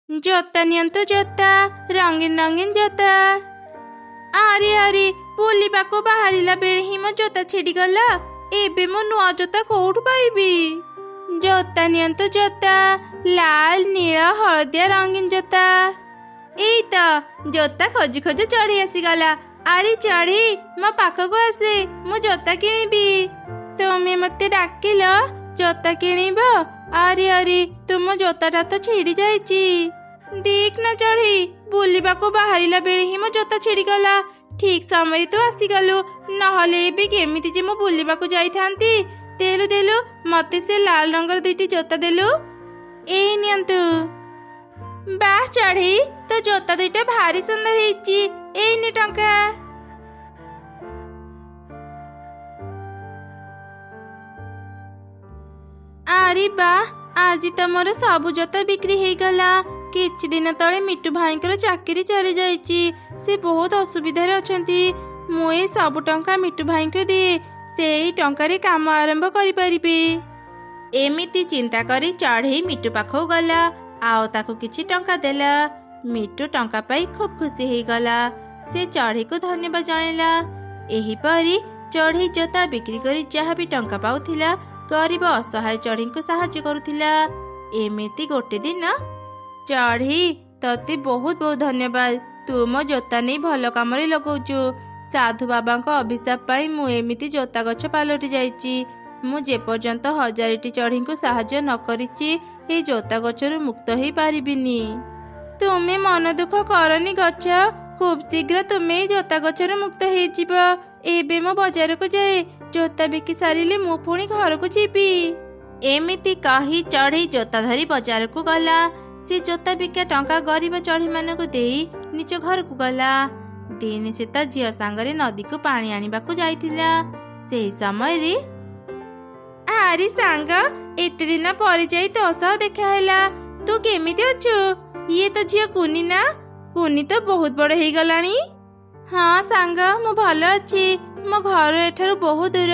जोता नियंतु जोता रंगीन रंगीन जोता। आरे आरे बुलिबाको बाहरिला बेले ही मो जोता छिड़ीगला। एबे मो नुआ जोता कोउठु पाइबी? जोता नियंतु जोता लाल नील हलदिया रंगीन जोता। एई तो जोता खोजी खोजी चढ़ी आसीगला। आरे चढ़ी मो पाखको आसे मु जोता किनिबी। तुमे मते डाकिल जोता किनिब? आरे आरे तुम जोताटा तो छिड़ी जाइची। देख न चढ़ी बुलिबाको बाहरिला बेले ही मो जोता छिड़ीगला। ठीक समय तो आसीगलु नहले भी केमिति जे मो बुलिबाको जाइथांती। देलु देलु मते से लाल रंगर दुईटी जोता देलु। ए नियंतु। बाह चढ़ी तो जोता दुईटा भारी सुंदर हेची। एनी टंका। आरे बाह आज तो मोर सबु जोता बिक्री हो गला। किछि दिन तले मिट्टू भाईंकर चाकरी चली जाइची। से बहुत असुविधार अछंती। मु ए सबु टंका मिट्टू भाई को दिए सेई टंकारे काम आरंभ करि परिबे। एमिति चिंता करी चढ़ई मिट्टू पाखो गला। आओ ताकू किछि टंका देला। मिट्टू टंका पाई खूब खुशी हो गला। से चढ़ई को धन्यवाद जणैला। एही परी चढ़ई जोता बिक्री करी जहाँ भी टंका पाउथिला गरीब असहाय चढ़ई को साहाय्य करुथिला। एमिति गोटे दिन चढ़ी तते बहुत बहुत धन्यवाद। तू मो जोता नहीं भल काम लगौचु। साधु बाबा अभिशाप पाई मु एमिति जोता गछ पालटी जाइची। मु जे पर्यंत 1000टी चढ़ी को साहाय्य न करिची ए जोता गछरु मुक्त होई पारिबिनी। तुमे मन दुख करनी गछ। खूब शीघ्र तुमे जोता गछरु मुक्त होई जिवो। एबे मो बाजार को जाए जोता बिकी सारिले मु पुणी घर को जीबी। एमिति कही चढ़ी जोता धरी बाजार को गला। से जोता बिका टंका गरीब चढ़ी मानक देई निज घर को गला। दिन से ता झियो सांगरे नदी को पानी आनिबा को जाइथिला। सेही समय रे आरी सांग एते दिन पर जाई तो सह देखा हैला। तू केमिति अछु? ये तो झियो कुनी ना? कुनी तो बहुत बड़ हेई गलानी। हाँ सांग मु भलो अछि। मो घर एठारु बहुत दूर।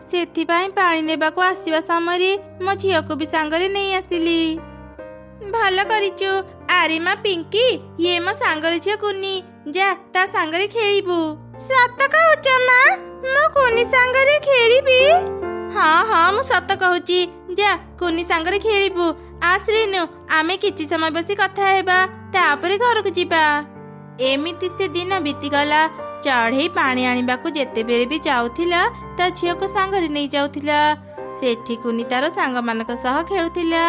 सेथिपाई पानी नेबा को आसीबा समय रे मो झियो को भी सांगरे नहीं आसिली। भलो करिचु। आरे मां पिंकी ये मो सांगरे झियो कुनी। जा ता सांगरे खेलिबु। सत कहउच मां मो कुनी सांगरे खेलिबी? हाँ हाँ मु सत कहउची। जा कुनी सांगरे खेलिबु। आसरेनु आमे किछि समय बसी कथा हेबा तापरे घर को जिबा। एमिति से दिन बीतीगला। चढ़ई पानी आनिबा को जेते बेले भी जाउथिला ता झियो को सांगरे नहीं जाउथिला। सेठी कुनी तार सांग मानक सह खेलुथिला।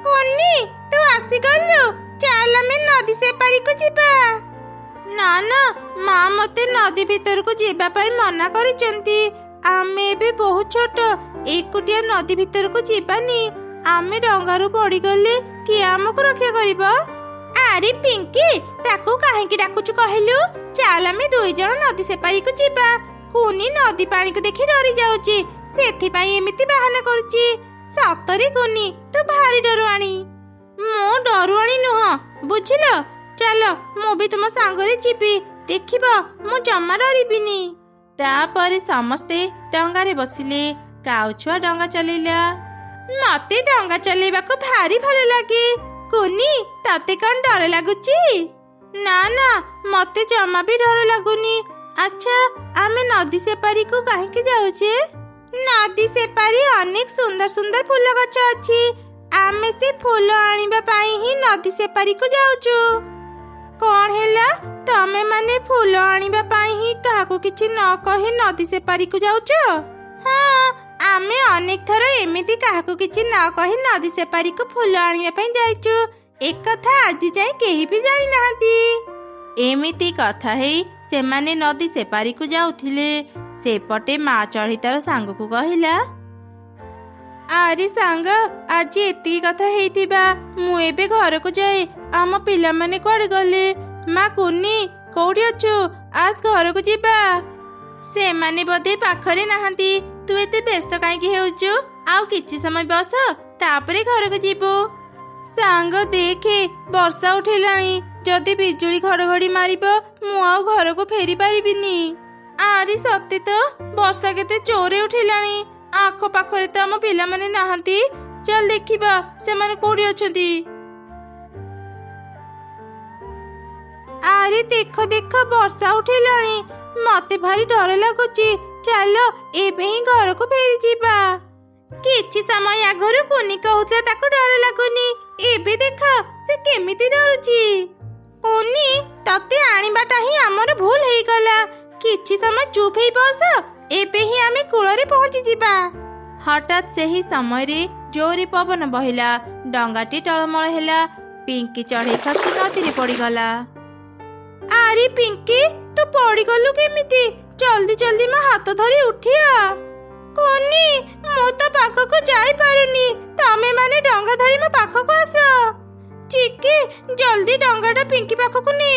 कुनी तू आसी गलु चल में नदी से पारी को जिबा। ना ना मां मते नदी भीतर को जिबा पाई मना करिचंती। आमे भी बहुत छोट एकुटिया नदी भीतर को जिबानी। आमे डंगारु पड़ी गले कि हमको रक्षा करिबो? आरे पिंकी ताकू काहे की डाकुचु कहलु? चल आमे दुई जण नदी से पारी को जिबा। कुनी नदी पानी को देखि डरी जाउची। सेथि पाई एमिति बहाना करूची। सतरे कुनी तू भारी डरुआणी। मो डरुआणी नुह बुझिलो। चलो मु भी तुम सांगरे जिबी। देखिबो मु जम्मा डरिबिनी। तापरे समस्ते डंगारे बसिले। काउ छुआ डंगा चलेला। मते डंगा चलेबा को भारी भलो लागे। कुनी ताते कौन डर लागुची? ना ना मते जमा भी डर लागुनी। अच्छा आमे नदी से पारी को काहे के जाउचे? नदी से पारी अनेक सुंदर सुंदर फूल गछ अछि। आमे से फूल आनिबा पाई ही नदी से पारी को जाउचु। कौन हेला तमे माने फूल आनिबा पाई ही काहाको किछि न कहि नदी से पारी को जाउचो? हां आमे अनेक थर एमिति काहाको किछि न कहि नदी से पारी को फूल आनिबा पाई जाइचु। एक कथा आज जाय केही भी जानि नाहंती। एमिति कथा हेई सेमाने नदी से पारी को जाउथिले। सेपटे माँ चढ़ी तार सांग को कहिला। आरे सांग आज एति कथा हेइतिबा मु एबे घर को जाए। आम पिला माने कुआडे गले? माँ कुनी कोउठी अछु? आस घर को जिबा। से माने बदे पाखरे नाहंती। तू एते व्यस्त काहे की हेउचु? आउ किछि समय बस तापरे घर को जिबो। सांग देखे वर्षा उठेलाणी। जदि बिजुली घड़घड़ी मारिबो मु आउ घर को फेरी पारिबिनी। आरे सत्य तो वर्षा केते चोरे उठेलाणी। आख पाखरे तो आम पिला माने नाहंती। चल देखिबा सेमाने कोठी अछंती। ଆରେ ଦେଖ ଦେଖ ବର୍ଷା ଉଠିଲାଣି। ମତେ ଭାରି ଡର ଲାଗୁଛି। ଚାଲ ଏବେ ହିଁ ଘରକୁ ଫେରି ଯିବା। କିଛି ସମୟ ଆଗରୁ କୁନି କହୁଥିଲା ତାକୁ ଡର ଲାଗୁନି, ଏବେ ଦେଖ ସେ କେମିତି ଡରୁଛି। କୁନି, ତତେ ଆଣିବାଟା ହିଁ ଆମର ଭୁଲ ହେଇଗଲା। କିଛି ସମୟ ଚୁପ୍ ହେଇ ବସ, ଏବେ ହିଁ ଆମେ କୂଳରେ ପହଞ୍ଚି ଯିବା। ହଠାତ୍ ସେହି ସମୟରେ ଜୋରେ ପବନ ବହିଲା, ଡଙ୍ଗାଟି ଟଳମଳ ହେଲା। ପିଙ୍କି ଚଢ଼େଇ ଖସି ନଦୀରେ ପଡ଼ିଗଲା। ଆରେ ପିଙ୍କି, ତୁ ପଡ଼ିଗଲୁ କେମିତି? ଜଲ୍ଦି ଜଲ୍ଦି ମୋ ହାତ ଧରି ଉଠିଆ। କୁନି, ମୁଁ ତ ପାଖକୁ ଯାଇପାରୁନି, ତମେ ମାନେ ଡଙ୍ଗା ଧରି ମୋ ପାଖକୁ ଆସ। ଚିକି, ଜଲ୍ଦି ଡଙ୍ଗାଟା ପିଙ୍କି ପାଖକୁ ନେ।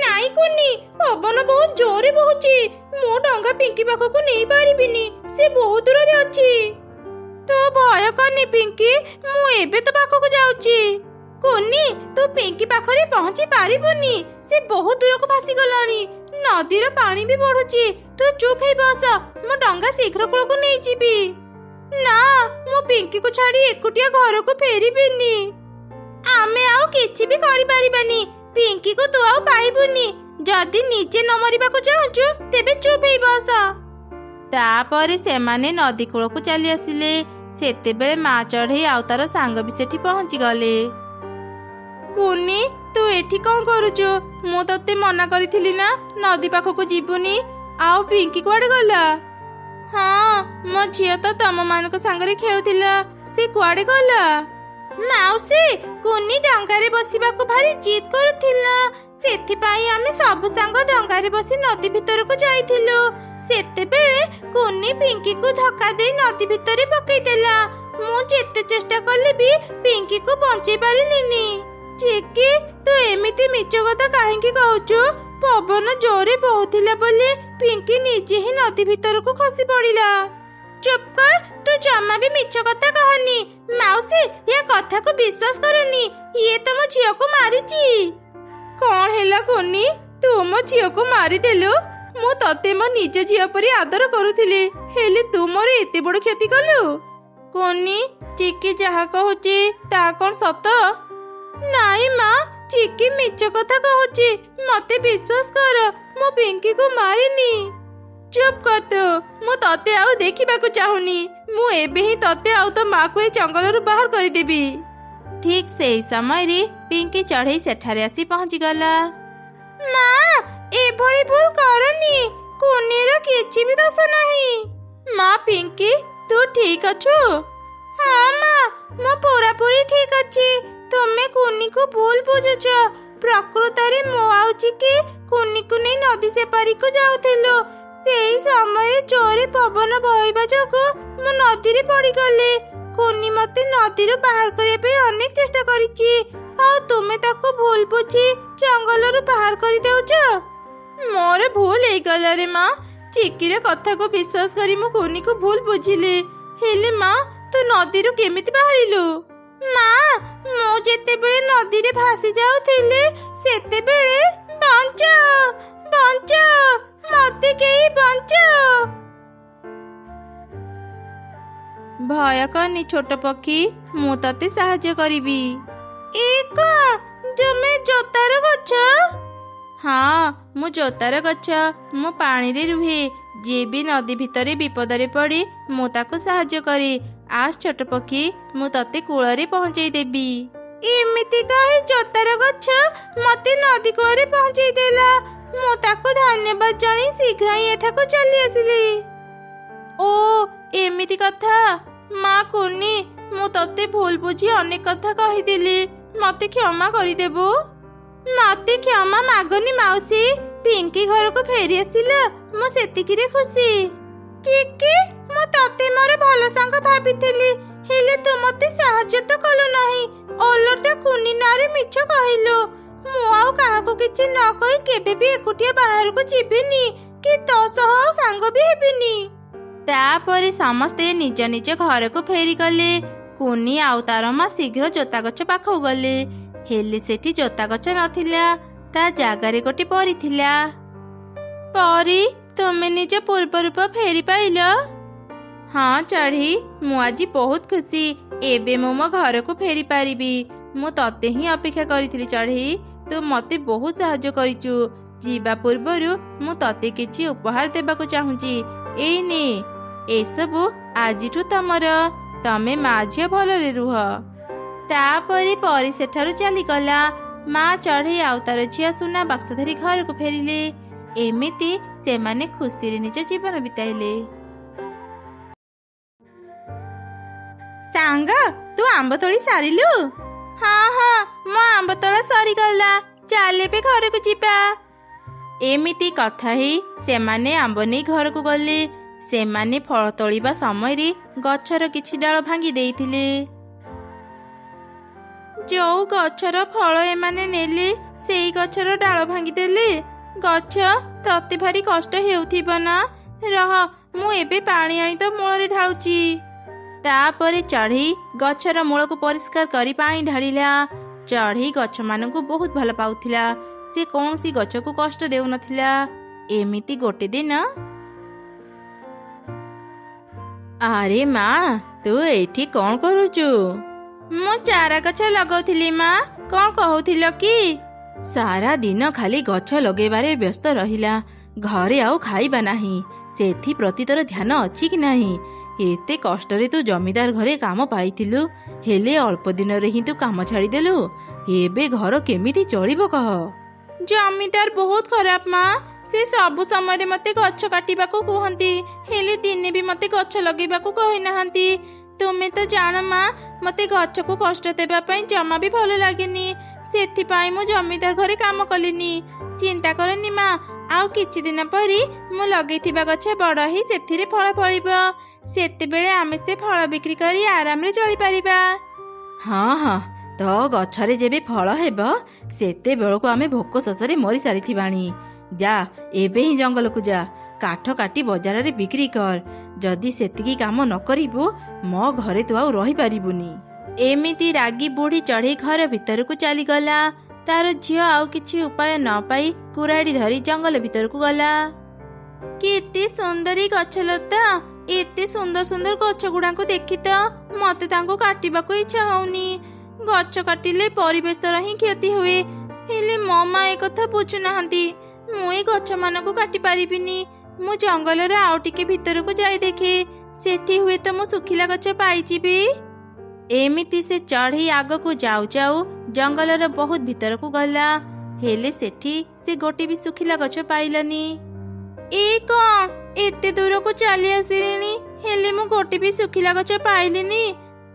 ନାଇଁ କୁନି, ପବନ ବହୁତ ଜୋରେ ବହୁଛି, ମୁଁ ଡଙ୍ଗା ପିଙ୍କି ପାଖକୁ ନେଇ ପାରିବିନି, ସେ ବହୁତ ଦୂରରେ ଅଛି। ତୁ ଭୟ କରନି ପିଙ୍କି, ମୁଁ ଏବେ ତ ପାଖକୁ ଯାଉଛି। କୁନି, ତୁ ପିଙ୍କି ପାଖରେ ପହଞ୍ଚି ପାରିବୁନି, ସେ ବହୁତ ଦୂରକୁ ଭାସିଗଲାଣି। ନଦୀର ପାଣି ବି ବଢୁଛି, ତୁ ଚୁପ୍ ହେଇ ବସ, ମୁଁ ଡଙ୍ଗା ଶୀଘ୍ର କୂଳକୁ ନେଇଯିବି। ନା, ମୁଁ ପିଙ୍କିକୁ ଛାଡି ଏକୁଟିଆ ଘରକୁ ଫେରିବିନି। ଆମେ ଆଉ କିଛି ବି କରିପାରିବାନି, ପିଙ୍କିକୁ ତୁ ଆଉ ପାଇବୁନି। ଯଦି ନିଜେ ନ ମରିବାକୁ ଚାହୁଁଛୁ ତେବେ ଚୁପ୍ ହେଇ ବସ। ତାପରେ ସେମାନେ ନଦୀ କୂଳକୁ ଚାଲି ଆସିଲେ। ସେତେବେଳେ ମା ଚଢ଼େଇ ଆଉ ତାର ସାଙ୍ଗ ବି ସେଠି ପହଞ୍ଚିଗଲେ। କୁନି, ତୁ ଏଠି କଣ କରୁଛୁ? ମୁଁ ତତେ ମନା କରିଥିଲି ନା ନଦୀ ପାଖକୁ ଯିବୁନି। ଆଉ ପିଙ୍କି କୁଆଡେ ଗଲା? ହଁ, ମୋ ଝିଅ ତ ତମ ମାନଙ୍କ ସାଙ୍ଗରେ ଖେଳୁଥିଲା, ସେ କୁଆଡେ ଗଲା? ମାଉସୀ, କୁନି ଡଙ୍ଗାରେ ବସିବାକୁ ଭାରି ଜିଦ୍ କରୁଥିଲା, ସେଥିପାଇଁ ଆମେ ସବୁ ସାଙ୍ଗ ଡଙ୍ଗାରେ ବସି ନଦୀ ଭିତରକୁ ଯାଇଥିଲୁ। ସେତେବେଳେ କୁନି ପିଙ୍କିକୁ ଧକ୍କା ଦେଇ ନଦୀ ଭିତରେ ପକେଇଦେଲା। ମୁଁ ଯେତେ ଚେଷ୍ଟା କଲେ ବି ପିଙ୍କିକୁ ବଞ୍ଚେଇ ପାରିଲିନି। ଚିକି, ତୁ ଏମିତି ମିଛ କଥା କାହିଁକି କହୁଛୁ? ପବନ ଜୋରେ ବହୁଥିଲା ବୋଲି ପିଙ୍କି ନିଜେ ହିଁ ନଦୀ ଭିତରକୁ ଖସି ପଡ଼ିଲା। ଚୁପ୍ କର, ତୁ ଜମା ବି ମିଛ କଥା କହନି। ମାଉସୀ, ଏ କଥାକୁ ବିଶ୍ୱାସ କରନି, ଇଏ ତମ ଝିଅକୁ ମାରିଛି। କଣ ହେଲା କୁନି, ତୁ ମୋ ଝିଅକୁ ମାରିଦେଲୁ? ମୁଁ ତତେ ମୋ ନିଜ ଝିଅ ପରି ଆଦର କରୁଥିଲି, ହେଲେ ତୁ ମୋର ଏତେ ବଡ଼ କ୍ଷତି କଲୁ। କୁନି, ଚିକି ଯାହା କହୁଛି ତା କଣ ସତ? ନାଇଁ ମା, ଚିକି ମିଛ କଥା କହୁଛି, ମତେ ବିଶ୍ୱାସ କର, ମୁଁ ପିଙ୍କିକୁ ମାରିନି। ଚୁପ୍ କର ତୁ, ମୁଁ ତତେ ଆଉ ଦେଖିବାକୁ ଚାହୁଁନି। ମୁଁ ଏବେ ହିଁ ତତେ ଆଉ ତୋ ମାକୁ ଏ ଜଙ୍ଗଲରୁ ବାହାର କରିଦେବି। ଠିକ୍ ସେଇ ସମୟରେ ପିଙ୍କି ଚଢ଼େଇ ସେଠାରେ ଆସି ପହଞ୍ଚିଗଲା। ମା, ଏଭଳି ଭୁଲ କରନି, କୁନିର କିଛି ବି ଦୋଷ ନାହିଁ। ମା ପିଙ୍କି, ତୁ ଠିକ୍ ଅଛୁ? ହଁ ମା, ମୁଁ ପୁରାପୁରି ଠିକ୍ ଅଛି। ତୁମେ କୁନିକୁ ଭୁଲ ବୁଝୁଛ। ପ୍ରକୃତରେ ମୁଁ ଆଉ ଚିକି କୁନିକୁ ନେଇ ନଦୀ ସେପାରିକୁ ଯାଉଥିଲୁ। ସେଇ ସମୟରେ ଜୋରେ ପବନ ବହିବା ଯୋଗୁଁ ମୁଁ ନଦୀରେ ପଡ଼ିଗଲି। କୁନି ମତେ ନଦୀରୁ ବାହାର କରିବା ପାଇଁ ଅନେକ ଚେଷ୍ଟା କରିଛି, ଆଉ ତୁମେ ତାକୁ ଭୁଲ ବୁଝି ଜଙ୍ଗଲରୁ ବାହାର କରିଦେଉଛ। ମୋର ଭୁଲ ହେଇଗଲା ରେ ମା, ଚିକିର କଥାକୁ ବିଶ୍ୱାସ କରି ମୁଁ କୁନିକୁ ଭୁଲ ବୁଝିଲି। ହେଲେ ମା, ତୁ ନଦୀରୁ କେମିତି ବାହାରିଲୁ? ମା, ମୁଁ ଯେତେବେଳେ ନଦୀରେ ଭାସି ଯାଉଥିଲି ସେତେବେଳେ ବଞ୍ଚାଅ, ବଞ୍ଚାଅ, ମତେ କେହି ବଞ୍ଚାଅ। ଭୟ କରନି ଛୋଟ ପକ୍ଷୀ, ମୁଁ ତତେ ସାହାଯ୍ୟ କରିବି। ଏ କଣ, ତୁମେ ଜୋତାର ଗଛ? ହଁ, ମୁଁ ଜୋତାର ଗଛ। ମୁଁ ପାଣିରେ ରୁହେ, ଯିଏ ବି ନଦୀ ଭିତରେ ବିପଦରେ ପଡେ ମୁଁ ତାକୁ ସାହାଯ୍ୟ କରେ। ଆସ ଛୋଟ ପକ୍ଷୀ, ମୁଁ ତତେ କୂଳରେ ପହଞ୍ଚେଇ ଦେବି। ଏମିତି କହି ଜୋତାର ଗଛ ମତେ ନଦୀ କୂଳରେ ପହଞ୍ଚେଇ ଦେଲା। ମୁଁ ତାକୁ ଧନ୍ୟବାଦ ଜଣାଇ ଶୀଘ୍ର ହିଁ ଏଠାକୁ ଚାଲି ଆସିଲି। ଓ ଏମିତି କଥା। ମା କୁନି, ମୁଁ ତତେ ଭୁଲ ବୁଝି ଅନେକ କଥା କହିଦେଲି, ମତେ କ୍ଷମା କରିଦେବୁ। ମତେ କ୍ଷମା ମାଗନି ମାଉସୀ, ପିଙ୍କି ଘରକୁ ଫେରି ଆସିଲା, ମୁଁ ସେତିକିରେ ଖୁସି। ଚିକି, ମୁଁ ତତେ ମୋର ଭଲ ସାଙ୍ଗ ଭାବିଥିଲି, ହେଲେ ତୁ ମତେ ସାହାଯ୍ୟ ତ କଲୁ ନାହିଁ, ଓଲଟା କୁନି ନାଁରେ ମିଛ କହିଲୁ। ମୁଁ ଆଉ କାହାକୁ କିଛି ନ କହି କେବେ ବି ଏକୁଟିଆ ବାହାରକୁ ଯିବିନି, କି ତୋ ସହ ଆଉ ସାଙ୍ଗ ବି ହେବିନି। ତାପରେ ସମସ୍ତେ ନିଜ ନିଜ ଘରକୁ ଫେରିଗଲେ। କୁନି ଆଉ ତାର ମା ଶୀଘ୍ର ଜୋତା ଗଛ ପାଖକୁ ଗଲେ, ହେଲେ ସେଠି ଜୋତା ଗଛ ନଥିଲା, ତା ଜାଗାରେ ଗୋଟେ ପରୀ ଥିଲା। ପରୀ, ତୁମେ ନିଜ ପୂର୍ବ ରୂପ ଫେରି ପାଇଲ? ହଁ ଚଢ଼େଇ, ମୁଁ ଆଜି ବହୁତ ଖୁସି। ଏବେ ମୁଁ ମୋ ଘରକୁ ଫେରି ପାରିବି। ମୁଁ ତତେ ହିଁ ଅପେକ୍ଷା କରିଥିଲି ଚଢ଼େଇ। ତୁ ମତେ ବହୁତ ସାହାଯ୍ୟ କରିଛୁ। ଯିବା ପୂର୍ବରୁ ମୁଁ ତତେ କିଛି ଉପହାର ଦେବାକୁ ଚାହୁଁଛି। ଏଇ ନେ, ଏସବୁ ଆଜିଠୁ ତମର। ତମେ ମା ଝିଅ ଭଲରେ ରୁହ। ତାପରେ ପରି ସେଠାରୁ ଚାଲିଗଲା। ମା ଚଢ଼େଇ ଆଉ ତାର ଝିଅ ସୁନା ବାକ୍ସ ଧରି ଘରକୁ ଫେରିଲେ। ଏମିତି ସେମାନେ ଖୁସିରେ ନିଜ ଜୀବନ ବିତାଇଲେ। ସାଙ୍ଗ, ତୁ ଆମ୍ବ ତୋଳି ସାରିଲୁ? ହଁ ହଁ, ମୋ ଆମ୍ବ ତୋଳା ସରିଗଲା। ଚାଲ ଏବେ ଘରକୁ ଯିବା। ଏମିତି କଥା ହେଇ ସେମାନେ ଆମ୍ବ ନେଇ ଘରକୁ ଗଲେ। ସେମାନେ ଫଳ ତୋଳିବା ସମୟରେ ଗଛର କିଛି ଡାଳ ଭାଙ୍ଗି ଦେଇଥିଲେ। ଯୋଉ ଗଛର ଫଳ ଏମାନେ ନେଲେ ସେଇ ଗଛର ଡାଳ ଭାଙ୍ଗିଦେଲେ। ଗଛ, ତତେ ଭାରି କଷ୍ଟ ହେଉଥିବ ନା? ରହ, ମୁଁ ଏବେ ପାଣି ଆଣି ତ ମୂଳରେ ଢାଳୁଛି। ତାପରେ ଚଢ଼େଇ ଗଛର ମୂଳକୁ ପରିଷ୍କାର କରି ପାଣି ଢାଳିଲା। ଚଢ଼େଇ ଗଛମାନଙ୍କୁ ବହୁତ ଭଲ ପାଉଥିଲା। ସେ କୌଣସି ଗଛକୁ କଷ୍ଟ ଦେଉନଥିଲା। ଏମିତି ଗୋଟେ ଦିନ, ଆରେ ମା, ତୁ ଏଇଠି କ'ଣ କରୁଛୁ? ମୁଁ ଚାରା ଗଛ ଲଗାଉଥିଲି। ମା, କ'ଣ କହୁଥିଲ କି? ସାରା ଦିନ ଖାଲି ଗଛ ଲଗେଇବାରେ ବ୍ୟସ୍ତ ରହିଲା। ଘରେ ଆଉ ଖାଇବା ନାହିଁ। ସେଥିପ୍ରତି ତୋର ଧ୍ୟାନ ଅଛି କି ନାହିଁ? ଏତେ କଷ୍ଟରେ ତୁ ଜମିଦାର ଘରେ କାମ ପାଇଥିଲୁ, ହେଲେ ଅଳ୍ପ ଦିନରେ ହିଁ ତୁ କାମ ଛାଡ଼ିଦେଲୁ। ଏବେ ଘର କେମିତି ଚଳିବ କହ? ଜମିଦାର ବହୁତ ଖରାପ ମା। ସେ ସବୁ ସମୟରେ ମତେ ଗଛ କାଟିବାକୁ କୁହନ୍ତି, ହେଲେ ଦିନେ ବି ମତେ ଗଛ ଲଗେଇବାକୁ କହିନାହାନ୍ତି। ତୁମେ ତ ଜାଣ ମା, ମତେ ଗଛକୁ କଷ୍ଟ ଦେବା ପାଇଁ ଜମା ବି ଭଲ ଲାଗେନି। ସେଥିପାଇଁ ମୁଁ ଜମିଦାର ଘରେ କାମ କଲିନି। ଚିନ୍ତା କରନି ମା, ଆଉ କିଛି ଦିନ ପରେ ମୁଁ ଲଗେଇଥିବା ଗଛ ବଡ଼ ହେଇ ସେଥିରେ ଫଳ ଫଳିବ। ସେତେବେଳେ ଆମେ ସେ ଫଳ ବିକ୍ରି କରି ଆରାମରେ ଚଳିପାରିବା। ହଁ ହଁ, ତୋ ଗଛରେ ଯେବେ ଫଳ ହେବ ସେତେବେଳକୁ ଆମେ ଭୋକ ଶୋଷରେ ମରି ସାରିଥିବାଣି। ଯା, ଏବେ ହିଁ ଜଙ୍ଗଲକୁ ଯା, କାଠ କାଟି ବଜାରରେ ବିକ୍ରି କର। ଯଦି ସେତିକି କାମ ନ କରିବୁ ମୋ ଘରେ ତୁ ଆଉ ରହିପାରିବୁନି। ଏମିତି ରାଗି ବୁଢ଼ୀ ଚଢ଼େଇ ଘର ଭିତରକୁ ଚାଲିଗଲା। ତାର ଝିଅ ଆଉ କିଛି ଉପାୟ ନ ପାଇ କୁରାଢ଼ୀ ଧରି ଜଙ୍ଗଲ ଭିତରକୁ ଗଲା। କେତେ ସୁନ୍ଦରୀ ଗଛଲତା! ଏତେ ସୁନ୍ଦର ସୁନ୍ଦର ଗଛ ଗୁଡାକୁ ଦେଖି ତ ମତେ ତାଙ୍କୁ କାଟିବାକୁ ଇଚ୍ଛା ହଉନି। ଗଛ କାଟିଲେ ପରିବେଶର ହିଁ କ୍ଷତି ହୁଏ, ହେଲେ ମୋ ମା ଏ କଥା ବୁଝୁନାହାନ୍ତି। ମୁଁ ଏ ଗଛ ମାନଙ୍କୁ କାଟି ପାରିବିନି। ମୁଁ ଜଙ୍ଗଲର ଆଉ ଟିକେ ଭିତରକୁ ଯାଇ ଦେଖେ, ସେଠି ହୁଏତ ମୁଁ ଶୁଖିଲା ଗଛ ପାଇଯିବି। ଏମିତି ସେ ଚଢ଼େଇ ଆଗକୁ ଯାଉ ଯାଉ ଜଙ୍ଗଲର ବହୁତ ଭିତରକୁ ଗଲା, ହେଲେ ସେଠି ସେ ଗୋଟେ ବି ଶୁଖିଲା ଗଛ ପାଇଲାନି। ଏ କ'ଣ, ଏତେ ଦୂରକୁ ଚାଲି ଆସିଲିଣି, ହେଲେ ମୁଁ ଗୋଟେ ବି ଶୁଖିଲା ଗଛ ପାଇଲିନି।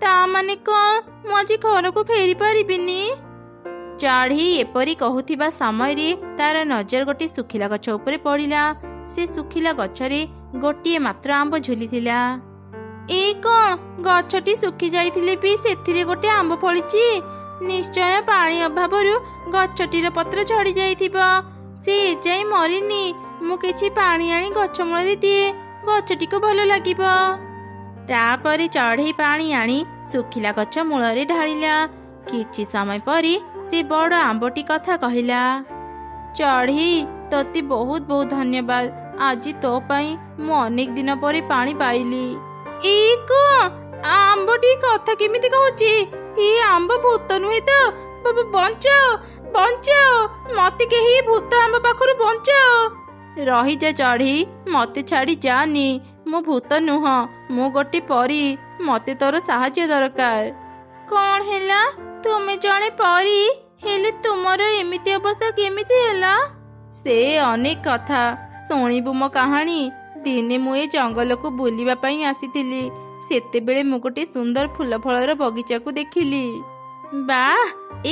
ତା ମାନେ କ'ଣ ମୁଁ ଆଜି ଘରକୁ ଫେରି ପାରିବିନି? ଚଢ଼େଇ ଏପରି କହୁଥିବା ସମୟରେ ତାର ନଜର ଗୋଟେ ଶୁଖିଲା ଗଛ ଉପରେ ପଡ଼ିଲା। ସେ ଶୁଖିଲା ଗଛରେ ଗୋଟିଏ ମାତ୍ର ଆମ୍ବ ଝୁଲିଥିଲା। ଏ କ'ଣ, ଗଛଟି ଶୁଖି ଯାଇଥିଲେ ବି ସେଥିରେ ଗୋଟେ ଆମ୍ବ ଫଳିଛି। ନିଶ୍ଚୟ ପାଣି ଅଭାବରୁ ଗଛଟିର ପତ୍ର ଝଡ଼ି ଯାଇଥିବ। ସେ ଏଯାଏଁ ମରିନି। ମୁଁ କିଛି ପାଣି ଆଣି ଗଛ ମୂଳରେ ଦିଏ, ଗଛଟିକୁ ଭଲ ଲାଗିବ। ତାପରେ ଚଢ଼େଇ ପାଣି ଆଣି ଶୁଖିଲା ଗଛ ମୂଳରେ ଢାଳିଲା। କିଛି ସମୟ ପରେ ସେ ବଡ଼ ଆମ୍ବଟି କଥା କହିଲା। ଚଢ଼େଇ, ତତେ ବହୁତ ବହୁତ ଧନ୍ୟବାଦ। ଆଜି ତୋ ପାଇଁ ମୁଁ ଅନେକ ଦିନ ପରେ ପାଣି ପାଇଲି। ଏ କ'ଣ, ଆମ୍ବଟି କଥା କେମିତି କହୁଛି? ଏ ଆମ୍ବ ଭୂତ ନୁହେଁ ତ? ବଞ୍ଚାଅ, ବଞ୍ଚାଅ, ମତେ କେହି ଭୂତ ଆମ୍ବ ପାଖରୁ ବଞ୍ଚାଅ। ରହିଯା ଚଢ଼େଇ, ମତେ ଛାଡ଼ି ଯାନି। ମୁଁ ଭୂତ ନୁହଁ, ମୁଁ ଗୋଟେ ପରୀ। ମତେ ତୋର ସାହାଯ୍ୟ ଦରକାର। କ'ଣ ହେଲା? ତୁମେ ଜଣେ ପରୀ, ହେଲେ ତୁମର ଏମିତି ଅବସ୍ଥା କେମିତି ହେଲା? ସେ ଅନେକ କଥା, ଶୁଣିବୁ ମୋ କାହାଣୀ। ଦିନେ ମୁଁ ଏ ଜଙ୍ଗଲକୁ ବୁଲିବା ପାଇଁ ଆସିଥିଲି। ସେତେବେଳେ ମୁଁ ଗୋଟେ ସୁନ୍ଦର ଫୁଲ ଫଳର ବଗିଚାକୁ ଦେଖିଲି। ବାଃ,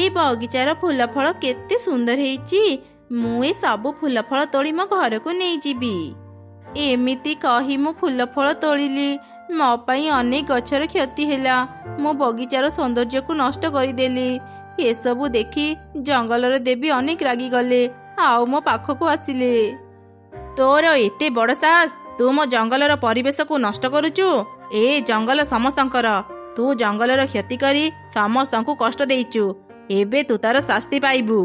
ଏ ବଗିଚାର ଫୁଲ ଫଳ କେତେ ସୁନ୍ଦର ହେଇଛି। ମୁଁ ଏ ସବୁ ଫୁଲ ଫଳ ତୋଳି ମୋ ଘରକୁ ନେଇଯିବି। ଏମିତି କହି ମୁଁ ଫୁଲ ଫଳ ତୋଳିଲି। ମୋ ପାଇଁ ଅନେକ ଗଛର କ୍ଷତି ହେଲା। ମୋ ବଗିଚାର ସୌନ୍ଦର୍ଯ୍ୟକୁ ନଷ୍ଟ କରିଦେଲି। ଏସବୁ ଦେଖି ଜଙ୍ଗଲର ଦେବୀ ଅନେକ ରାଗିଗଲେ, ଆଉ ମୋ ପାଖକୁ ଆସିଲେ। ତୋର ଏତେ ବଡ଼ ସାହସ, ତୁ ମୋ ଜଙ୍ଗଲର ପରିବେଶକୁ ନଷ୍ଟ କରୁଛୁ। ଏ ଜଙ୍ଗଲ ସମସ୍ତଙ୍କର। ତୁ ଜଙ୍ଗଲର କ୍ଷତି କରି ସମସ୍ତଙ୍କୁ କଷ୍ଟ ଦେଇଛୁ। ଏବେ ତୁ ତାର ଶାସ୍ତି ପାଇବୁ।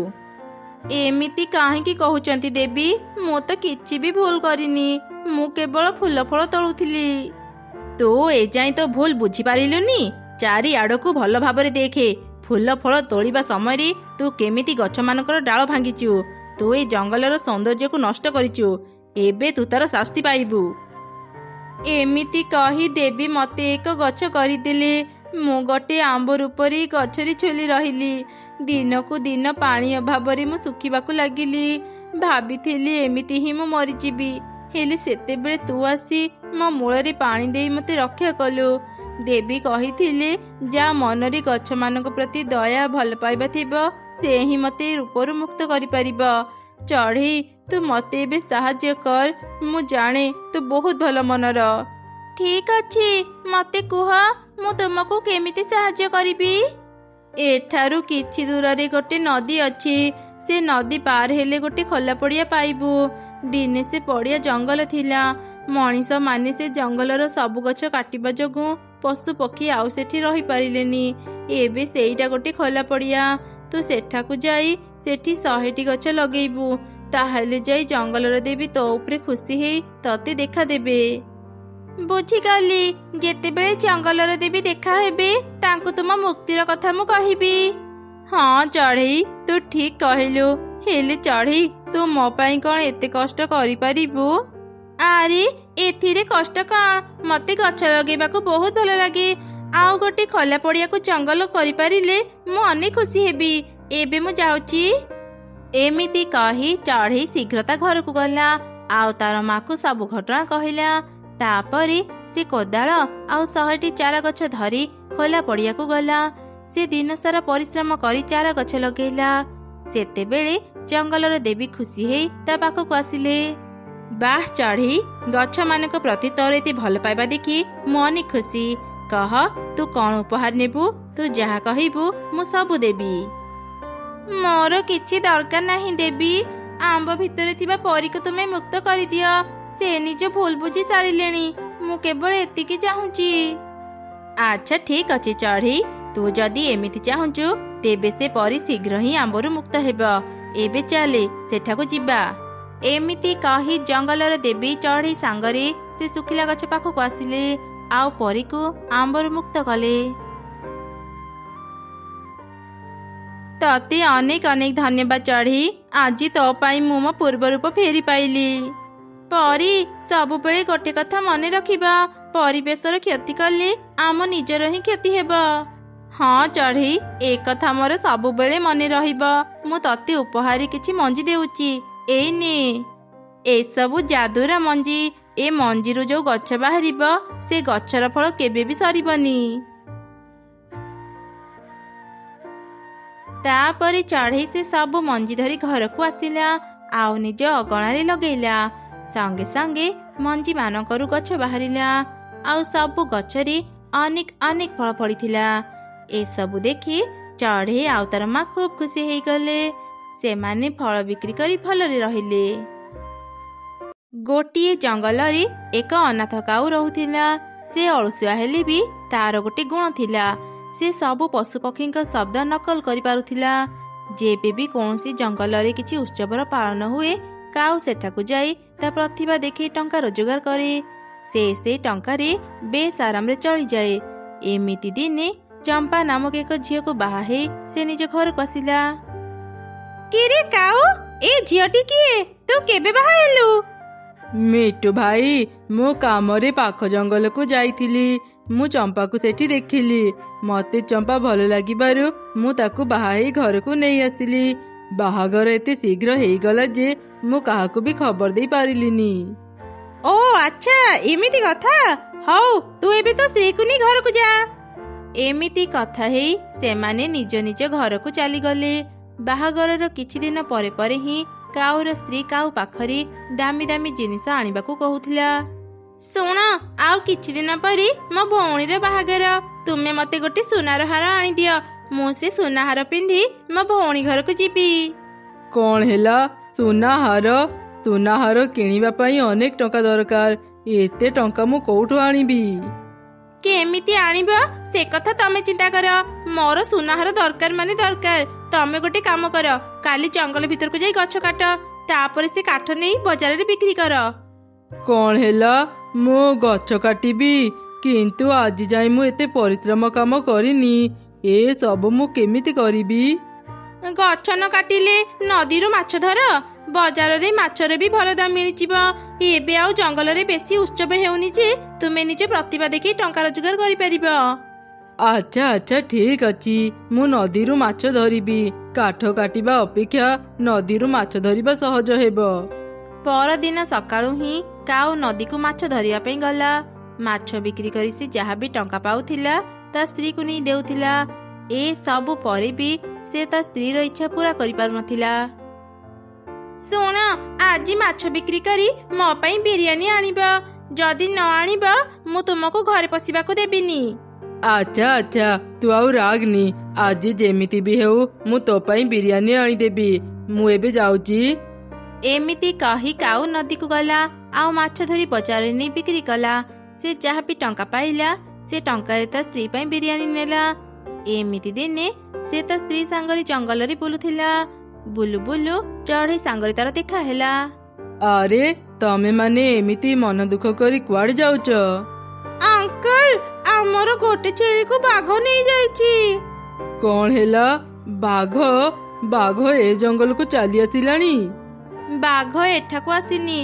ଏମିତି କାହିଁକି କହୁଛନ୍ତି ଦେବୀ? ମୁଁ ତ କିଛି ବି ଭୁଲ କରିନି। ମୁଁ କେବଳ ଫୁଲ ଫଳ ତୋଳୁଥିଲି। ତୁ ଏଯାଏଁ ତ ଭୁଲ ବୁଝିପାରିଲୁନି? ଚାରିଆଡ଼କୁ ଭଲ ଭାବରେ ଦେଖେ। फूल फल तोलिबा समय तू केमिति गछ मानकर डाल भांगिचु। तू ए जंगलर सौंदर्य को नष्ट करिचु। एबे तू तार शास्ति पाइबू। एमिति कही देवी मते एक गछ करदेले। मु गोटे आंब रूपरी गछरी झुली रहिली। दिन को दिन पानी अभाव मु सुखिबाकू लागिली। भाबिथिली एमिति ही मु मरिजिबी। हेले सेतेबेले तू आसी मो मूलरे पानी देई मते रक्षा कलु। देवी कहिथिले जा मनरी गछ मानक प्रति दया भल पाइबा थिबो से ही मते रूपरु मुक्त करि परिबो। चढ़ी तू मते एबे साहाଯ୍य कर। मु जाने तू बहुत भल मनर। ठीक अछि मते कुह मु तुमको केमिति साहाଯ୍य करिबी। एठारु किछि दूर गोटे नदी अछि। से नदी पार हेले गोटे खोला पड़िया पाइबू। दिने से पड़िया जंगल थिला। मनीष माने से जंगलर सबु गछ काटिबा जोगु पशु पक्षी आउ सेठी रही पारिलेनी। एबे सेईटा गोटे खोला पड़िया। तू सेठाकू जाई सेठी 100टी गछ लगेइबू। ताहेले जाई जंगलर देवी तो उपरे खुशी हेई तते देखा देबे। बुझिगली जेतेबेले जंगलर देवी देखा हेबे तांकु तुम मुक्तिर कथा मु कहिबी। हाँ चढ़ई तू ठीक कहलु। हेले चढ़ई तू मो पाई कौन एते कष्ट करि पारिबू। आरे एथिरे कष्ट कौन। मते गछ लगेबाकू बहुत भल लागे। आउ गोटे खोला पड़िया को जंगल करि पारिले मु अनेक खुशी हेबी। एबे मु जाउची। एमिति कही चढ़ई शीघ्रता घर को गला। आउ तार माँ को सब घटना कहला। तापरे से कोदाल आउ 100टी चारा गछ धरी खोला पड़िया को गला। से दिन सारा परिश्रम करी चारा गछ लगेला। सेतेबेले जंगलर देवी खुशी हेई ता पाखकू आसिले। बाह चढ़ी गछ मानक प्रति तोर एते भल पाइबा देखि मनी खुशी। कह तू कौन उपहार नेबू। तू जहा कहिबू मु सबु देबी। मोर किछि दरकार नाही देबी। आंब भितरे थिबा परी को तुमे मुक्त करि दियो। से निज भूल बुझी सारिलेनी। मु केवल एतिकी चाहूची। अच्छा ठीक अछि चढ़ी तू जदि एमिति चाहूचु तेबे से परी शीघ्र ही आंबरु मुक्त हेबो। एबे चले सेठाको जिबा। एमिति कही जंगलर देवी चढ़ी सांगरे से सुखिला गछ पाखकू आसिले। आउ परी को आंबरु मुक्त कले। तते अनेक अनेक धन्यवाद चढ़ी। आज तो पाई मु मो पूर्व रूप फेरी पाइली। परी सबुबेले गोटे कथा मने रखिबा। परिवेशर क्षति कले आम निजर ही क्षति हेबा। हाँ चढ़ी ए कथा मोर सबुबेले मने रहिबा। मु तते उपहारी किछि मंजी देउची। एई ने ए सबु जादूर मंजी। ए मंजीरु जो गछ बाहरिबा से गछर फल केबे भी सरिबनी। तापरे चढ़ई से सबु मंजी धरी घर को आसिला। आउ निज अगणारे लगेला। संगे संगे मंजी मानकरु गछ बाहरिला। आउ सबु गछरे अनेक अनेक फल फड़िथिला। ए सबु देखि चढ़ई आउ तार माँ खूब खुशी हेई गले। से माने फल बिक्री करी भलरे रहिले। गोटिए जंगलरे एक अनाथ काऊ रहुथिला। से अलसुआ हेले भी तार गोटे गुण थिला। से सबु पशु पक्षी शब्द नकल करि पारुथिला। जेबे भी कौनसी जंगलरे किछि उत्सवर पालन हुए काऊ सेठाकू जाई ता प्रतिभा देखि टंका रोजगार करे। से टंकारे बेस आराम रे चली जाए। एमिति दिने चंपा नामक एक झील को बाहा हे से निज घर को आसिला। किरे काऊ ए झीलटी किए तू केबे बाहा हेलु। मिट्टू भाई मु कामरे पाख जंगल को जाइथिली। मु चंपा को सेठी देखिली। मते चंपा भल लागिबारु मु ताकू बाहा हे घर को नहीं आसिली। बाहागर एते शीघ्र हेई गला जे मु काहाकू भी खबर दे पारिलिनी। ओ अच्छा एमिति कथा। हौ तू एबे तो स्त्री को नी घर को जा। एमिति कथा हेई से माने निज निज घर को चली गले। बाहागरर किछि दिन परे परे ही काऊर स्त्री काऊ पाखरे दामी दामी जिनिस आनिबाकू कहूथिला। सुण आउ किछि दिन परे मो भौणीर बाहागर। तुमे मते गोटे सुनार हार आनी दियो। मु से सुना हार पिंधि मो भौणी घर को जीबी। कौन हेला सुना हार। सुना हार किनिबा पई अनेक टंका दरकार। एते टंका मु कोठु आनिबी। केमिति आनिबो से कथा तमे चिंता कर। मोर सुनाहार दरकार माने दरकार। तमे गोटे काम कर काली जंगल भीतर को जाई गछ काट। तापर से काठ नहीं बाजार रे बिक्री कर। कौन हेला मु गछ काटिबी किंतु आज जाई मु एते परिश्रम काम करिनी। ଏ ସବୁ ମୁଁ କେମିତି କରିବି? ଗଛ ନ କାଟିଲେ ନଦୀରୁ ମାଛ ଧର, ବଜାରରେ ମାଛର ବି ଭଲ ଦାମ ମିଳିଯିବ। ଏବେ ଆଉ ଜଙ୍ଗଲରେ ବେଶୀ ଉତ୍ସବ ହେଉନି ଯେ ତୁମେ ନିଜ ପ୍ରତିଭା ଦେଖି ଟଙ୍କା ରୋଜଗାର କରିପାରିବ। ଆଚ୍ଛା ଆଚ୍ଛା ଠିକ ଅଛି, ମୁଁ ନଦୀରୁ ମାଛ ଧରିବି। କାଠ କାଟିବା ଅପେକ୍ଷା ନଦୀରୁ ମାଛ ଧରିବା ସହଜ ହେବ। ପରଦିନ ସକାଳୁ ହିଁ କାଉ ନଦୀକୁ ମାଛ ଧରିବା ପାଇଁ ଗଲା। ମାଛ ବିକ୍ରି କରି ସେ ଯାହା ବି ଟଙ୍କା ପାଉଥିଲା ତା ସ୍ତ୍ରୀକୁ ନେଇ ଦେଉଥିଲା। ଏ ସବୁ ପରେ ବି ସେ ତା ସ୍ତ୍ରୀର ଇଚ୍ଛା ପୂରା କରିପାରୁନଥିଲା। ଶୁଣ, ଆଜି ମାଛ ବିକ୍ରି କରି ମୋ ପାଇଁ ବିରିୟାନୀ ଆଣିବ। ଯଦି ନ ଆଣିବ ମୁଁ ତୁମକୁ ଘରେ ପଶିବାକୁ ଦେବିନି। ଆଚ୍ଛା ଆଚ୍ଛା, ତୁ ଆଉ ରାଗନି। ଆଜି ଯେମିତି ବି ହେଉ ମୁଁ ତୋ ପାଇଁ ବିରିୟାନୀ ଆଣିଦେବି। ମୁଁ ଏବେ ଯାଉଛି। ଏମିତି କହି କାଉ ନଦୀକୁ ଗଲା ଆଉ ମାଛ ଧରି ବଜାରରେ ନେଇ ବିକ୍ରି କଲା। ସେ ଯାହା ବି ଟଙ୍କା ପାଇଲା ସେ ଟଙ୍କାରେ ତା ସ୍ତ୍ରୀ ପାଇଁ ବିରିୟାନୀ ନେଲା। ଏମିତି ଦିନେ ସେ ତା ସ୍ତ୍ରୀ ସାଙ୍ଗରେ ଜଙ୍ଗଲରେ ବୁଲୁଥିଲା। ବୁଲୁ ବୁଲୁ ଚଢ଼େଇ ସାଙ୍ଗରେ ତାର ଦେଖା ହେଲା। ଆରେ ତମେ ମାନେ ଏମିତି ମନ ଦୁଃଖ କରି କୁଆଡେ ଯାଉଛ? ଅଙ୍କଲ, ଆମର ଗୋଟେ ଛେଳିକୁ ବାଘ ନେଇଯାଇଛି। କଣ ହେଲା? ବାଘ? ବାଘ ଏ ଜଙ୍ଗଲକୁ ଚାଲି ଆସିଲାଣି? ବାଘ ଏଠାକୁ ଆସିନି।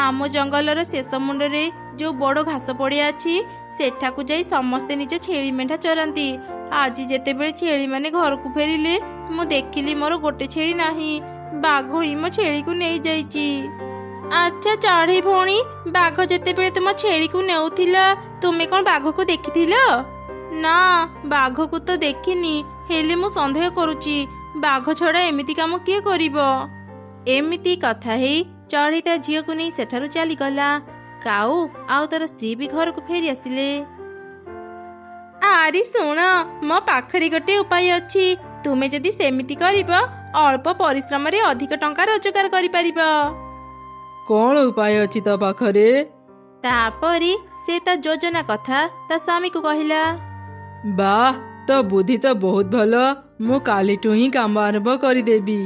ଆମ ଜଙ୍ଗଲର ଶେଷ ମୁଣ୍ଡରେ ଯୋଉ ବଡ ଘାସ ପଡିଆ ଅଛି ସେଠାକୁ ଯାଇ ସମସ୍ତେ ନିଜ ଛେଳି ମେଣ୍ଢା ଚରାନ୍ତି। ଆଜି ଯେତେବେଳେ ଛେଳି ମାନେ ଘରକୁ ଫେରିଲେ ମୁଁ ଦେଖିଲି ମୋର ଗୋଟେ ଛେଳି ନାହିଁ। ବାଘ ହିଁ ମୋ ଛେଳିକୁ ନେଇଯାଇଛି। ଆଚ୍ଛା ଚଢ଼େଇ ଭଉଣୀ, ବାଘ ଯେତେବେଳେ ତୁମ ଛେଳିକୁ ନେଉଥିଲା ତୁମେ କଣ ବାଘକୁ ଦେଖିଥିଲ? ନା, ବାଘକୁ ତ ଦେଖିନି, ହେଲେ ମୁଁ ସନ୍ଦେହ କରୁଛି ବାଘ ଛଡା ଏମିତି କାମ କିଏ କରିବ। ଏମିତି କଥା ହେଇ ଚଢ଼େଇ ତା ଝିଅକୁ ନେଇ ସେଠାରୁ ଚାଲିଗଲା। କାଉ ଆଉ ତାର ସ୍ତ୍ରୀ ବି ଘରକୁ ଫେରି ଆସିଲେ। ଆରେ ଶୁଣ, ମୋ ପାଖରେ ଗୋଟେ ଉପାୟ ଅଛି। ତୁମେ ଯଦି ସେମିତି କରିବ ଅଳ୍ପ ପରିଶ୍ରମରେ ଅଧିକ ଟଙ୍କା ରୋଜଗାର କରିପାରିବ। କଣ ଉପାୟ ଅଛି ତୋ ପାଖରେ? ତାପରେ ସେ ତା ଯୋଜନା କଥା ତା ସ୍ୱାମୀକୁ କହିଲା। ବାଃ, ତୋ ବୁଦ୍ଧି ତ ବହୁତ ଭଲ। ମୁଁ କାଲିଠୁ ହିଁ କାମ ଆରମ୍ଭ କରିଦେବି।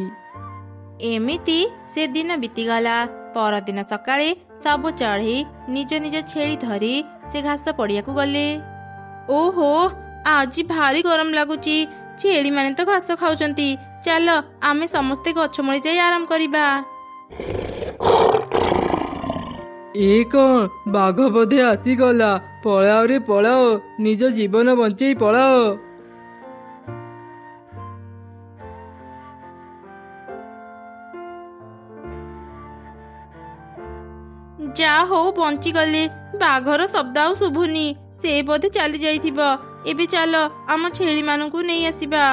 ଏମିତି ସେ ଦିନ ବିତିଗଲା। ପରଦିନ ସକାଳେ ସବୁ ଚଢ଼େଇ ନିଜ ନିଜ ଛେଳି ଧରି ସେ ଘାସ ପଡ଼ିଆକୁ ଗଲେ। ଓହୋ, ଆଜି ଭାରି ଗରମ ଲାଗୁଛି। ଛେଳି ମାନେ ତ ଘାସ ଖାଉଛନ୍ତି। ଚାଲ ଆମେ ସମସ୍ତେ ଗଛ ମୂଳେ ଯାଇ ଆରାମ କରିବା। ଏ କଣ? ବାଘ ବୋଧେ ଆସିଗଲା। ପଳାଅ ରେ ପଳାଅ, ନିଜ ଜୀବନ ବଞ୍ଚେଇ ପଳାଅ। ଯା ହଉ ବଞ୍ଚିଗଲେ। ବାଘର ଶବ୍ଦ ଆଉ ଶୁଭୁନି। ସେ ବୋଧେ ଚାଲି ଯାଇଥିବ। ଏବେ ଚାଲ ଆମ ଛେଳି ମାନଙ୍କୁ ନେଇ ଆସିବା।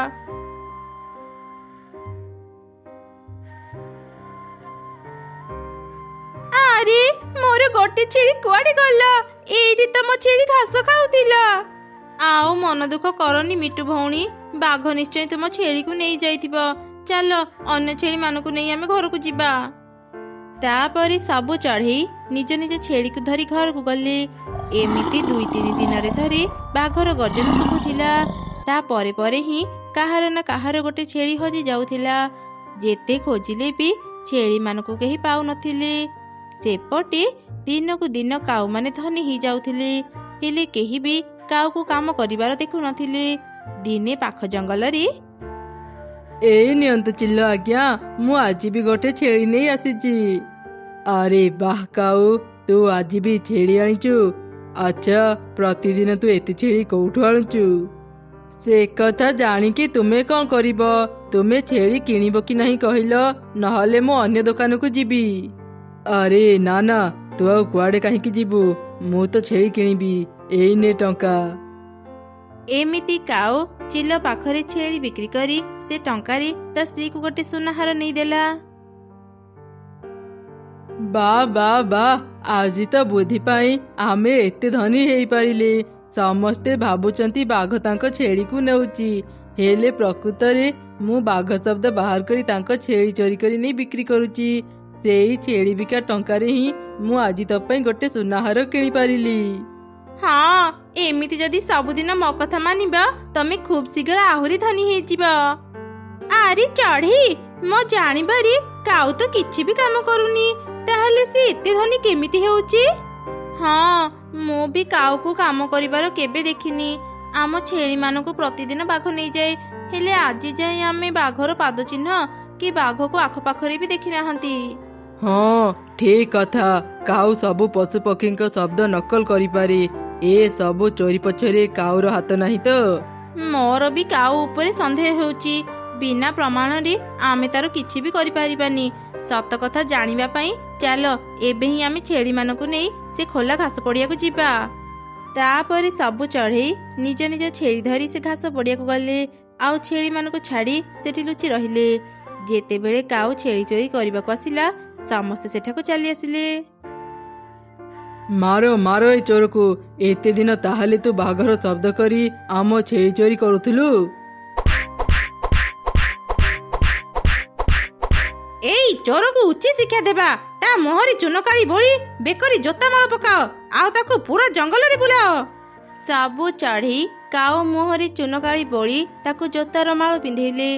ଆରେ ମୋର ଗୋଟେ ଛେଳି କୁଆଡେ ଗଲା? ଏଇଠି ତ ମୋ ଛେଳି ଘାସ ଖାଉଥିଲା। ଆଉ ମନ ଦୁଃଖ କରନି ମିଟୁ ଭଉଣୀ, ବାଘ ନିଶ୍ଚୟ ତୁମ ଛେଳିକୁ ନେଇ ଯାଇଥିବ। ଚାଲ ଅନ୍ୟ ଛେଳି ମାନଙ୍କୁ ନେଇ ଆମେ ଘରକୁ ଯିବା। ତାପରେ ସବୁ ଚଢ଼େଇ ନିଜ ନିଜ ଛେଳିକୁ ଧରି ଘରକୁ ଗଲେ। ଏମିତି 2-3 ଦିନରେ ଧରି ବାଘର ଗର୍ଜନ ଶୁଭୁଥିଲା। ତାପରେ ପରେ ହିଁ କାହାର ନା କାହାର ଗୋଟେ ଛେଳି ହଜି ଯାଉଥିଲା। ଯେତେ ଖୋଜିଲେ ବି ଛେଳି ମାନଙ୍କୁ କେହି ପାଉନଥିଲେ। ସେପଟେ ଦିନକୁ ଦିନ କାଉମାନେ ଧନୀ ହେଇଯାଉଥିଲେ, ହେଲେ କେହି ବି କାଉକୁ କାମ କରିବାର ଦେଖୁନଥିଲେ। ଦିନେ ପାଖ ଜଙ୍ଗଲରେ ଏଇ ନିଅନ୍ତୁ ଚିଲ ଆଜ୍ଞା, ମୁଁ ଆଜି ବି ଗୋଟେ ଛେଳି ନେଇ ଆସିଛି। ଆରେ ବାଃ କାଉ, ତୁ ଆଜି ବି ଛେଳି ଆଣିଛୁ? ଆଚ୍ଛା, ପ୍ରତିଦିନ ତୁ ଏତେ ଛେଳି କୋଉଠୁ ଆଣୁଛୁ? ସେ କଥା ଜାଣିକି ତୁମେ କଣ କରିବ? ତୁମେ ଛେଳି କିଣିବ କି ନାହିଁ କହିଲ, ନହେଲେ ମୁଁ ଅନ୍ୟ ଦୋକାନକୁ ଯିବି। ଆରେ ନା ନା, ତୁ ଆଉ କୁଆଡେ କାହିଁକି ଯିବୁ? ମୁଁ ତ ଛେଳି କିଣିବି। ଏଇ ନେ ଟଙ୍କା। ଏମିତି କାଉ ଚିଲ ପାଖରେ ଛେଳି ବିକ୍ରି କରି ସେ ଟଙ୍କାରେ ତା ସ୍ତ୍ରୀକୁ ଗୋଟେ ସୁନାହାର ନେଇଦେଲା। ବା ବା ବା, ଆଜି ତ ବୁଦ୍ଧି ପାଇଁ ଆମେ ଏତେ ଧନୀ ହେଇପାରିଲେ। ସମସ୍ତେ ଭାବୁଛନ୍ତି ବାଘ ତାଙ୍କ ଛେଳିକୁ ନେଉଛି, ହେଲେ ପ୍ରକୃତରେ ମୁଁ ବାଘ ଶବ୍ଦ ବାହାର କରି ତାଙ୍କ ଛେଳି ଚୋରି କରି ନେଇ ବିକ୍ରି କରୁଛି। ସେଇ ଛେଳି ବିକା ଟଙ୍କାରେ ହିଁ ମୁଁ ଆଜି ତୋ ପାଇଁ ଗୋଟେ ସୁନାହାର କିଣିପାରିଲି। ହଁ, ଏମିତି ଯଦି ସବୁଦିନ ମୋ କଥା ମାନିବ ତମେ ଖୁବ୍ ଶୀଘ୍ର ଆହୁରି ଧନୀ ହେଇଯିବ। ଆରେ ଚଢ଼େଇ, ମୋ ଜାଣିବାରେ କାଉ ତ କିଛି ବି କାମ କରୁନି, ତାହେଲେ ସେ ଏତେ ଧନୀ କେମିତି ହେଉଛି? ହଁ, ମୁଁ ବି କାଉକୁ କାମ କରିବାର କେବେ ଦେଖିନି। ଆମ ଛେଳିମାନଙ୍କୁ ପ୍ରତିଦିନ ବାଘ ନେଇଯାଏ, ହେଲେ ଆଜି ଯାଏଁ ଆମେ ବାଘର ପାଦ ଚିହ୍ନ କି ବାଘକୁ ଆଖପାଖରେ ବି ଦେଖି ନାହାନ୍ତି। ହଁ ଠିକ କଥା। କାଉ ସବୁ ପଶୁ ପକ୍ଷୀଙ୍କ ଶବ୍ଦ ନକଲ କରିପାରେ। ଏ ସବୁ ଚୋରି ପଛରେ କାଉର ହାତ ନାହିଁ ତ? ମୋର ବି କାଉ ଉପରେ ସନ୍ଦେହ ହେଉଛି। ବିନା ପ୍ରମାଣରେ ଆମେ ତାର କିଛି ବି କରିପାରିବାନି। ସତ କଥା ଜାଣିବା ପାଇଁ ଚାଲ ଏବେ ହିଁ ଆମେ ଛେଳିମାନଙ୍କୁ ନେଇ ସେ ଖୋଲା ଘାସ ପଡ଼ିଆକୁ ଯିବା। ତାପରେ ସବୁ ଚଢ଼େଇ ନିଜ ନିଜ ଛେଳି ଧରି ସେ ଘାସ ପଡ଼ିଆକୁ ଗଲେ, ଆଉ ଛେଳିମାନଙ୍କୁ ଛାଡ଼ି ସେଠି ଲୁଚି ରହିଲେ। ଯେତେବେଳେ କାଉ ଛେଳି ଚୋରି କରିବାକୁ ଆସିଲା, ସମସ୍ତେ ସେଠାକୁ ଚାଲି ଆସିଲେ। ମାର ମାର ଏ ଚୋରକୁ। ଏତେ ଦିନ ତାହେଲେ ତୁ ବାଘର ଶବ୍ଦ କରି ଆମ ଛେଳି ଚୋରି କରୁଥିଲୁ? ଏଇ ଚୋରକୁ ଉଚିତ ଶିକ୍ଷା ଦେବା। ତା ମୁହଁରେ ଚୂନକାଳି ବୋଳି ବେକରେ ଜୋତା ମାଳ ପକାଅ, ଆଉ ତାକୁ ପୁରା ଜଙ୍ଗଲରେ ବୁଲାଅ। ସବୁ ଚଢ଼େଇ କାଉ ମୁହଁରେ ଚୂନକାଳି ବୋଳି ତାକୁ ଜୋତାର ମାଳ ପିନ୍ଧେଇଲେ,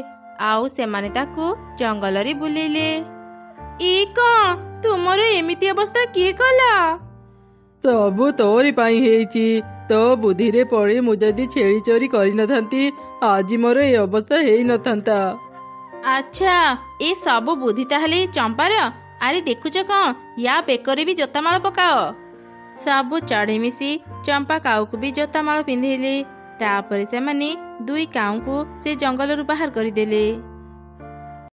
ଆଉ ସେମାନେ ତାକୁ ଜଙ୍ଗଲରେ ବୁଲେଇଲେ। ଏ କଣ ତୁମର ଏମିତି ଅବସ୍ଥା କିଏ କଲା? ସବୁ ତୋରି ପାଇଁ ହେଇଛି। ତୋ ବୁଦ୍ଧିରେ ପଡ଼ି ମୁଁ ଯଦି ଛେଳି ଚୋରି କରିନଥାନ୍ତି, ଆଜି ମୋର ଏ ଅବସ୍ଥା ହେଇନଥାନ୍ତା। ଆଚ୍ଛା, ଏ ସବୁ ବୁଦ୍ଧି ତାହେଲେ ଚମ୍ପାର? ଆରେ ଦେଖୁଛ କଣ, ୟା ବେକରେ ବି ଜୋତା ମାଳ ପକାଅ। ସବୁ ଚଢ଼େଇ ମିଶି ଚମ୍ପା କାଉକୁ ବି ଜୋତା ମାଳ ପିନ୍ଧେଇଲେ। ତାପରେ ସେମାନେ ଦୁଇ କାଉଙ୍କୁ ସେ ଜଙ୍ଗଲରୁ ବାହାର କରିଦେଲେ।